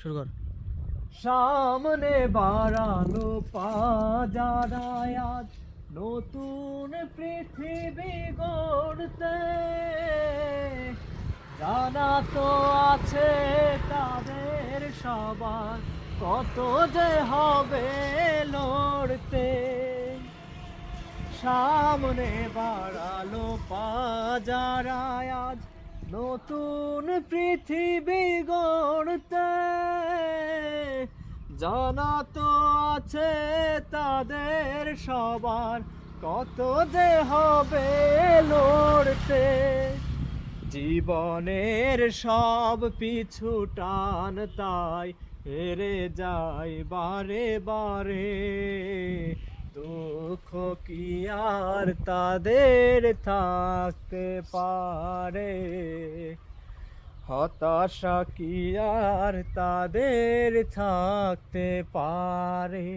শুরু কর। সামনে বাড়ালো পাজারায় আজ নতুন পৃথিবী গড়তে, জানা তো আছে তাদের সবার কত যে হবে লড়তে। সামনে বাড়ালো পাজারায় আজ নতুন পৃথিবী গড়তে, জানা তো আছে তাদের সবার কত যে হবে লড়তে। জীবনের সব পিছু টান তাই হেরে যায় বারে বারে, দুঃখ কি আর তাদের থাকতে পারে, হতাশা কি আর তাদের থাকতে পারে।